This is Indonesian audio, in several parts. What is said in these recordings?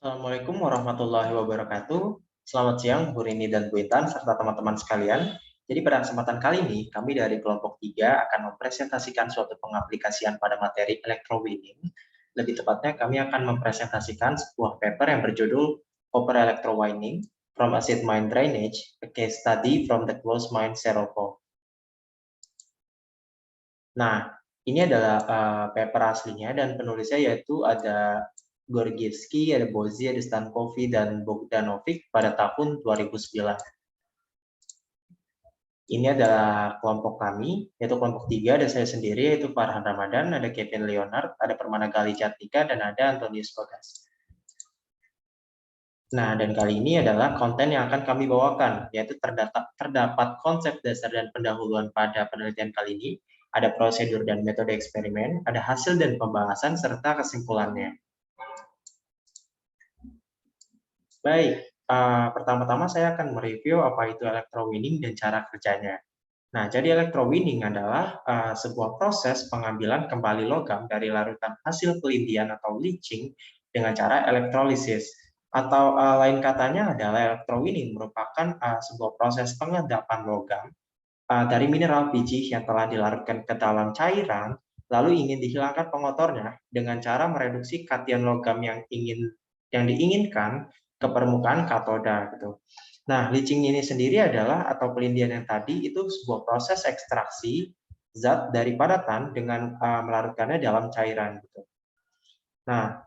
Assalamualaikum warahmatullahi wabarakatuh. Selamat siang Bu Rini dan Bu Intan serta teman-teman sekalian. Jadi pada kesempatan kali ini kami dari kelompok 3 akan mempresentasikan suatu pengaplikasian pada materi electrowinning. Lebih tepatnya kami akan mempresentasikan sebuah paper yang berjudul Copper Electrowinning from Acid Mine Drainage, a Case Study from the Closed Mine Serovo. Nah, ini adalah paper aslinya dan penulisnya yaitu ada Gorgievsky, ada Bozi, ada Stankovic, dan Bogdanovic pada tahun 2009. Ini adalah kelompok kami, yaitu kelompok 3, ada saya sendiri, yaitu Farhan Ramadan, ada Kevin Leonard, ada Permana Gali Catika, dan ada Antonius Bagas. Nah, dan kali ini adalah konten yang akan kami bawakan, yaitu terdapat konsep dasar dan pendahuluan pada penelitian kali ini, ada prosedur dan metode eksperimen, ada hasil dan pembahasan, serta kesimpulannya. Baik, pertama-tama saya akan mereview apa itu electrowinning dan cara kerjanya. Nah, jadi electrowinning adalah sebuah proses pengambilan kembali logam dari larutan hasil pelindian atau leaching dengan cara elektrolisis. Atau lain katanya adalah electrowinning merupakan sebuah proses pengendapan logam dari mineral biji yang telah dilarutkan ke dalam cairan, lalu ingin dihilangkan pengotornya dengan cara mereduksi kation logam yang diinginkan ke permukaan katoda gitu. Nah, leaching ini sendiri adalah atau pelindian yang tadi itu sebuah proses ekstraksi zat dari padatan dengan melarutkannya dalam cairan gitu. Nah,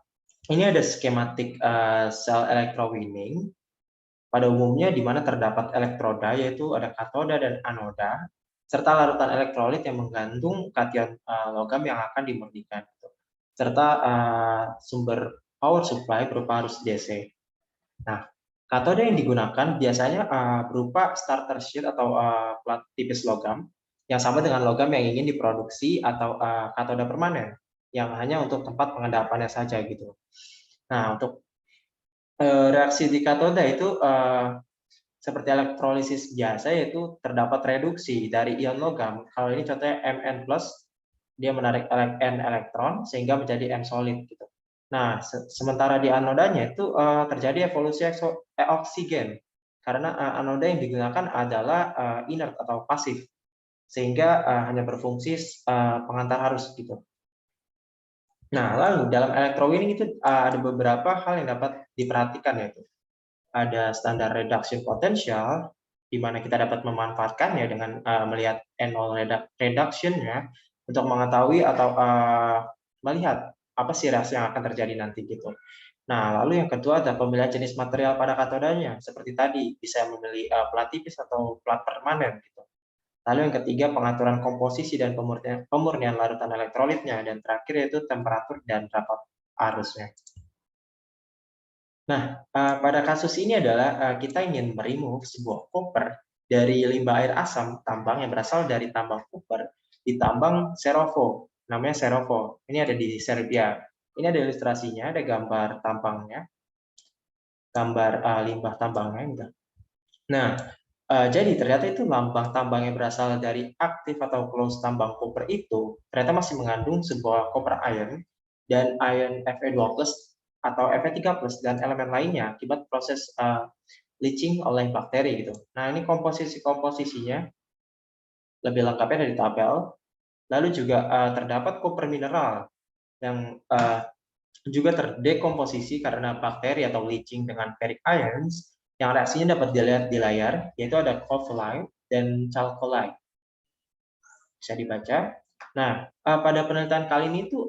ini ada skematik sel electrowinning. Pada umumnya di mana terdapat elektroda yaitu ada katoda dan anoda serta larutan elektrolit yang mengandung kation logam yang akan dimurnikan gitu. Serta sumber power supply berupa arus DC. Nah, katoda yang digunakan biasanya berupa starter sheet atau plat tipis logam yang sama dengan logam yang ingin diproduksi atau katoda permanen yang hanya untuk tempat pengendapannya saja gitu. Nah, untuk reaksi di katoda itu seperti elektrolisis biasa yaitu terdapat reduksi dari ion logam. Kalau ini contohnya Mn+, dia menarik N elektron sehingga menjadi N solid gitu. Nah, sementara di anodanya itu terjadi evolusi oksigen karena anoda yang digunakan adalah inert atau pasif sehingga hanya berfungsi pengantar arus gitu. Nah, lalu dalam electrowinning itu ada beberapa hal yang dapat diperhatikan yaitu ada standar reduction potential di mana kita dapat memanfaatkannya dengan melihat N0 reduction-nya untuk mengetahui atau melihat apa sih reaksi yang akan terjadi nanti gitu. Nah, lalu yang kedua ada pemilihan jenis material pada katodanya. Seperti tadi, bisa memilih plat tipis atau plat permanen gitu. Lalu yang ketiga, pengaturan komposisi dan pemurnian larutan elektrolitnya. Dan terakhir yaitu temperatur dan rapat arusnya. Nah, pada kasus ini adalah kita ingin remove sebuah koper dari limbah air asam tambang yang berasal dari tambang koper di tambang Serovo, namanya Serovo. Ini ada di Serbia. Ini ada ilustrasinya, ada gambar tambangnya, gambar limbah tambangnya. Nah, jadi ternyata itu lambang tambang yang berasal dari aktif atau close tambang koper itu ternyata masih mengandung sebuah copper ion dan ion Fe2+ atau Fe3+ dan elemen lainnya akibat proses leaching oleh bakteri gitu. Nah, ini komposisinya lebih lengkapnya dari tabel. Lalu juga terdapat koper mineral yang juga terdekomposisi karena bakteri atau leaching dengan ferric ions yang reaksinya dapat dilihat di layar, yaitu ada copholite dan chalcolite. Bisa dibaca. Nah, pada penelitian kali ini tuh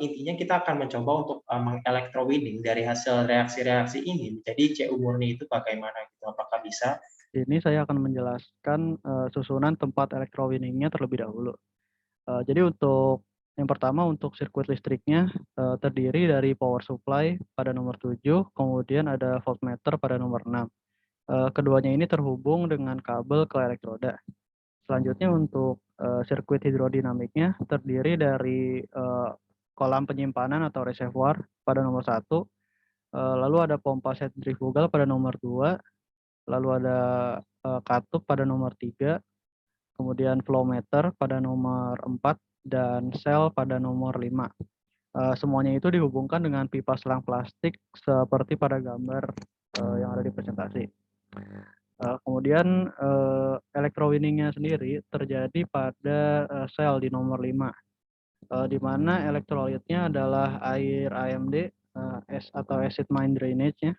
intinya kita akan mencoba untuk mengelectrowinning dari hasil reaksi-reaksi ini menjadi CU murni itu bagaimana gitu. Apakah bisa? Ini saya akan menjelaskan susunan tempat electrowinning-nya terlebih dahulu. Jadi untuk yang pertama untuk sirkuit listriknya terdiri dari power supply pada nomor 7, kemudian ada voltmeter pada nomor 6. Keduanya ini terhubung dengan kabel ke elektroda. Selanjutnya untuk sirkuit hidrodinamiknya terdiri dari kolam penyimpanan atau reservoir pada nomor 1, lalu ada pompa sentrifugal pada nomor 2, lalu ada katup pada nomor 3, kemudian flow meter pada nomor 4, dan sel pada nomor 5. Semuanya itu dihubungkan dengan pipa selang plastik seperti pada gambar yang ada di presentasi. Kemudian electrowinning-nya sendiri terjadi pada sel di nomor 5, di mana elektrolitnya adalah air AMD, atau acid mine drainage-nya.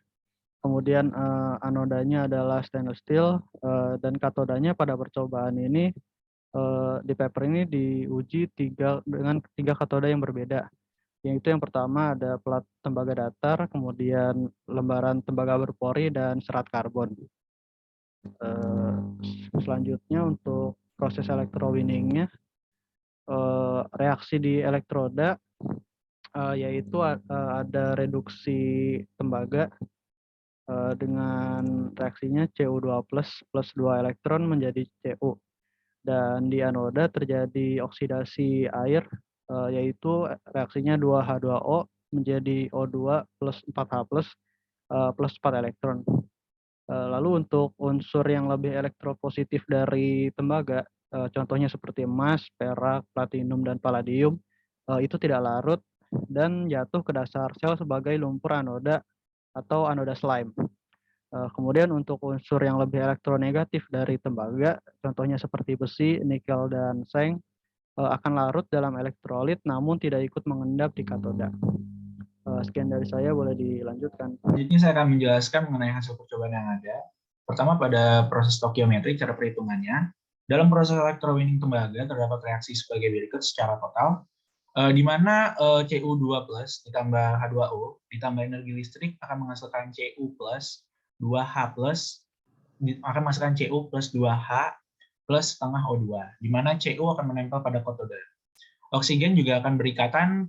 Kemudian anodanya adalah stainless steel, dan katodanya pada percobaan ini, di paper ini diuji dengan tiga katoda yang berbeda. Yaitu yang pertama ada plat tembaga datar, kemudian lembaran tembaga berpori, dan serat karbon. Selanjutnya untuk proses electrowinning-nya, reaksi di elektroda, yaitu ada reduksi tembaga dengan reaksinya Cu2+ plus 2 elektron menjadi Cu. Dan di anoda terjadi oksidasi air, yaitu reaksinya 2H2O menjadi O2 plus 4H+, plus 4 elektron. Lalu untuk unsur yang lebih elektropositif dari tembaga, contohnya seperti emas, perak, platinum, dan palladium, itu tidak larut dan jatuh ke dasar sel sebagai lumpur anoda atau anoda slime. Kemudian untuk unsur yang lebih elektronegatif dari tembaga, contohnya seperti besi, nikel, dan seng, akan larut dalam elektrolit namun tidak ikut mengendap di katoda. Sekian dari saya, boleh dilanjutkan. Selanjutnya saya akan menjelaskan mengenai hasil percobaan yang ada. Pertama, pada proses stokiometri, cara perhitungannya. Dalam proses electrowinning tembaga terdapat reaksi sebagai berikut secara total, di mana Cu2+ ditambah H2O ditambah energi listrik akan menghasilkan Cu plus 2H+, akan menghasilkan Cu plus 2H plus setengah O2, di mana Cu akan menempel pada katoda. Oksigen juga akan berikatan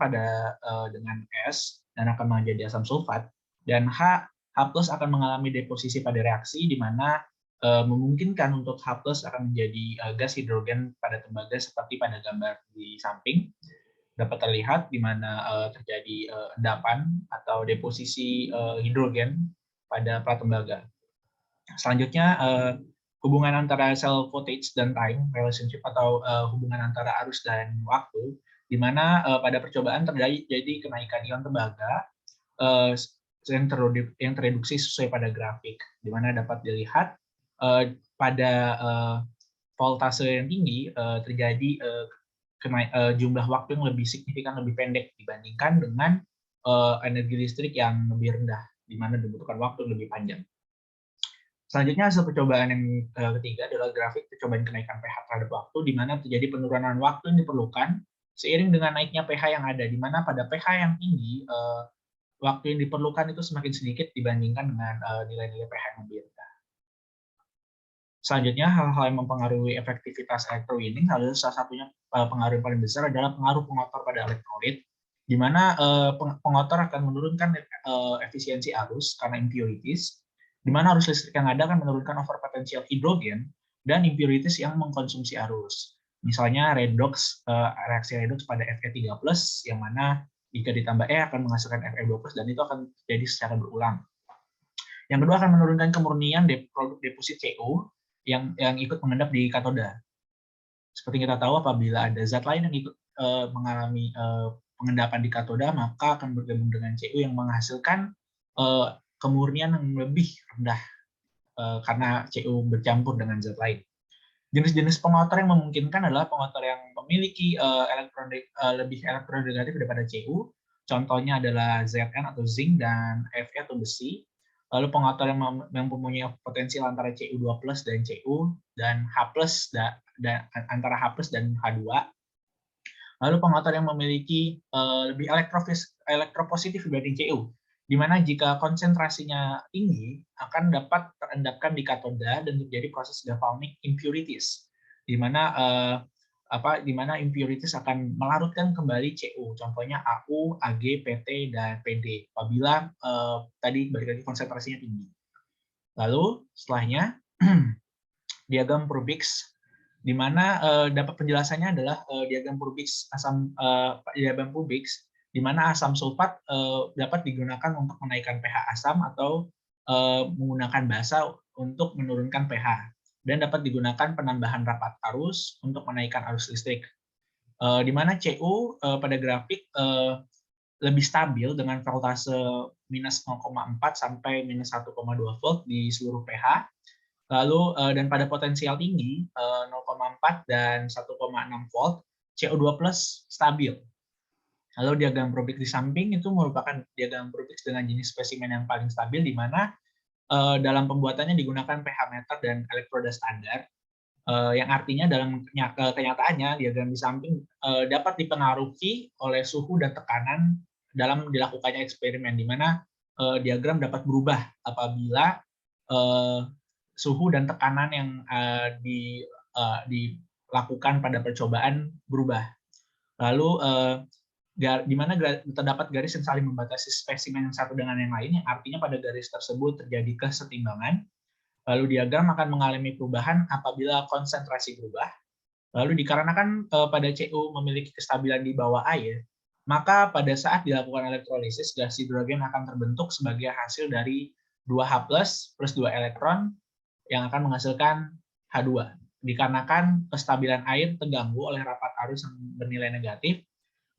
dengan S dan akan menjadi asam sulfat, dan H+ akan mengalami deposisi pada reaksi, di mana memungkinkan untuk H+ akan menjadi gas hidrogen pada tembaga seperti pada gambar di samping. Dapat terlihat di mana terjadi endapan atau deposisi hidrogen pada plat tembaga. Selanjutnya, hubungan antara cell voltage dan time relationship atau hubungan antara arus dan waktu, di mana pada percobaan terjadi kenaikan ion tembaga yang tereduksi sesuai pada grafik, di mana dapat dilihat pada voltase yang tinggi terjadi jumlah waktu yang lebih signifikan, lebih pendek dibandingkan dengan energi listrik yang lebih rendah, di mana dibutuhkan waktu lebih panjang. Selanjutnya, hasil percobaan yang ketiga adalah grafik percobaan kenaikan pH terhadap waktu, di mana terjadi penurunan waktu yang diperlukan seiring dengan naiknya pH yang ada, di mana pada pH yang tinggi, waktu yang diperlukan itu semakin sedikit dibandingkan dengan nilai-nilai pH yang lebih rendah. Selanjutnya, hal-hal yang mempengaruhi efektivitas electrowinning, adalah salah satunya pengaruh yang paling besar adalah pengaruh pengotor pada elektrolit, di mana pengotor akan menurunkan efisiensi arus karena impurities, di mana arus listrik yang ada akan menurunkan overpotential hidrogen dan impurities yang mengkonsumsi arus. Misalnya reaksi redox pada Fe3+, yang mana jika ditambah E akan menghasilkan Fe2+, dan itu akan terjadi secara berulang. Yang kedua, akan menurunkan kemurnian produk deposit Cu yang ikut mengendap di katoda. Seperti kita tahu, apabila ada zat lain yang ikut mengalami pengendapan di katoda, maka akan bergabung dengan Cu yang menghasilkan kemurnian yang lebih rendah karena Cu bercampur dengan zat lain. Jenis-jenis pengotor yang memungkinkan adalah pengotor yang memiliki lebih elektronegatif daripada Cu. Contohnya adalah Zn atau zinc dan Fe atau besi. Lalu pengotor yang mempunyai potensial antara Cu2+ dan Cu, dan H+ dan antara H+ dan H2. Lalu pengotor yang memiliki lebih elektropositif dibanding Cu, di mana jika konsentrasinya tinggi akan dapat terendapkan di katoda dan terjadi proses galvanic impurities, di mana impurities akan melarutkan kembali Cu, contohnya Au, Ag, Pt, dan Pd apabila tadi balik lagi konsentrasinya tinggi. Lalu setelahnya diagram Purbix, di mana dapat penjelasannya adalah diagram Purbix di mana asam sulfat dapat digunakan untuk menaikkan pH asam atau menggunakan basa untuk menurunkan pH, dan dapat digunakan penambahan rapat arus untuk menaikkan arus listrik. Di mana Cu pada grafik lebih stabil dengan voltase minus 0,4 sampai minus 1,2 volt di seluruh pH. Lalu dan pada potensial tinggi 0,4 dan 1,6 volt, CO2 plus stabil. Lalu diagram Brovik di samping itu merupakan diagram Brovik dengan jenis spesimen yang paling stabil, di mana dalam pembuatannya digunakan pH meter dan elektroda standar, yang artinya dalam kenyataannya diagram di samping dapat dipengaruhi oleh suhu dan tekanan dalam dilakukannya eksperimen, di mana diagram dapat berubah apabila suhu dan tekanan yang dilakukan pada percobaan berubah. Lalu di mana terdapat garis yang saling membatasi spesimen yang satu dengan yang lain, yang artinya pada garis tersebut terjadi kesetimbangan. Lalu diagram akan mengalami perubahan apabila konsentrasi berubah. Lalu dikarenakan pada Cu memiliki kestabilan di bawah air, maka pada saat dilakukan elektrolisis, gas hidrogen akan terbentuk sebagai hasil dari 2H+ plus 2 elektron yang akan menghasilkan H2. Dikarenakan kestabilan air terganggu oleh rapat arus yang bernilai negatif,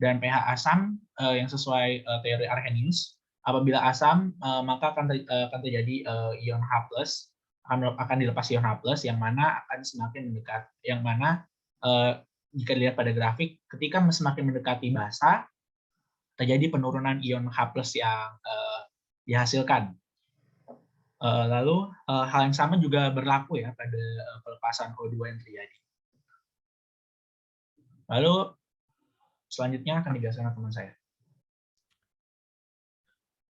dan pH asam yang sesuai teori Arrhenius, apabila asam maka akan terjadi ion H+, akan dilepas ion H+, yang mana akan semakin mendekat, yang mana jika dilihat pada grafik, ketika semakin mendekati basa, terjadi penurunan ion H+ yang dihasilkan. Lalu hal yang sama juga berlaku ya pada pelepasan O2 yang terjadi. Lalu selanjutnya akan dijelaskan teman saya.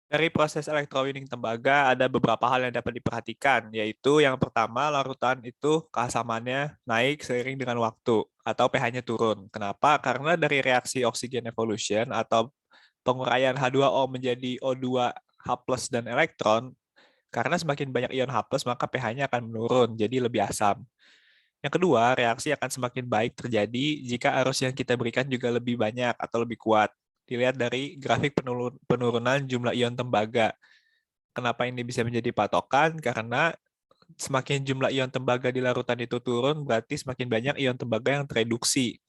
Dari proses electrowinning tembaga ada beberapa hal yang dapat diperhatikan, yaitu yang pertama, larutan itu keasamannya naik seiring dengan waktu atau pH-nya turun. Kenapa? Karena dari reaksi oxygen evolution atau penguraian H2O menjadi O2H+ dan elektron, karena semakin banyak ion H+, maka pH-nya akan menurun, jadi lebih asam. Yang kedua, reaksi akan semakin baik terjadi jika arus yang kita berikan juga lebih banyak atau lebih kuat. Dilihat dari grafik penurunan jumlah ion tembaga. Kenapa ini bisa menjadi patokan? Karena semakin jumlah ion tembaga di larutan itu turun, berarti semakin banyak ion tembaga yang tereduksi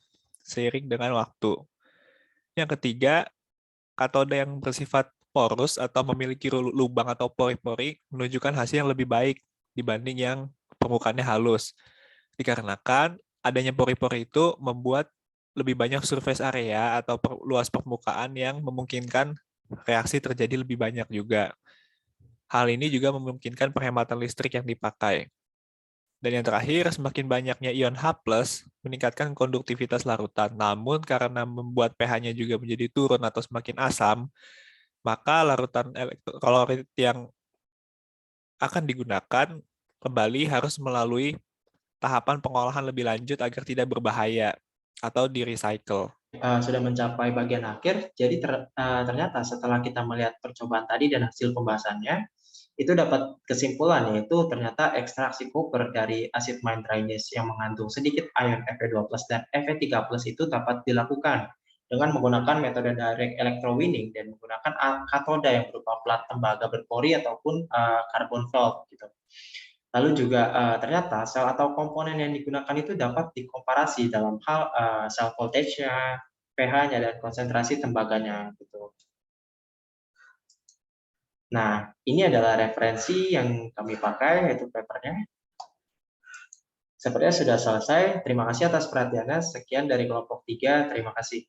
seiring dengan waktu. Yang ketiga, katoda yang bersifat porus atau memiliki lubang atau pori-pori menunjukkan hasil yang lebih baik dibanding yang permukaannya halus. Dikarenakan adanya pori-pori itu membuat lebih banyak surface area atau luas permukaan yang memungkinkan reaksi terjadi lebih banyak juga. Hal ini juga memungkinkan penghematan listrik yang dipakai. Dan yang terakhir, semakin banyaknya ion H+ meningkatkan konduktivitas larutan. Namun karena membuat pH-nya juga menjadi turun atau semakin asam, maka larutan elektrolit yang akan digunakan kembali harus melalui tahapan pengolahan lebih lanjut agar tidak berbahaya atau di-recycle. Sudah mencapai bagian akhir, jadi ternyata setelah kita melihat percobaan tadi dan hasil pembahasannya, itu dapat kesimpulan yaitu ternyata ekstraksi koper dari asid manganese yang mengandung sedikit ion Fe2+ dan Fe3+ itu dapat dilakukan dengan menggunakan metode direct electrowinning dan menggunakan katoda yang berupa plat tembaga berpori ataupun carbon felt gitu. Lalu juga ternyata sel atau komponen yang digunakan itu dapat dikomparasi dalam hal cell voltage-nya, pH-nya, dan konsentrasi tembaganya gitu. Nah, ini adalah referensi yang kami pakai, yaitu papernya. Sepertinya sudah selesai. Terima kasih atas perhatiannya. Sekian dari kelompok 3. Terima kasih.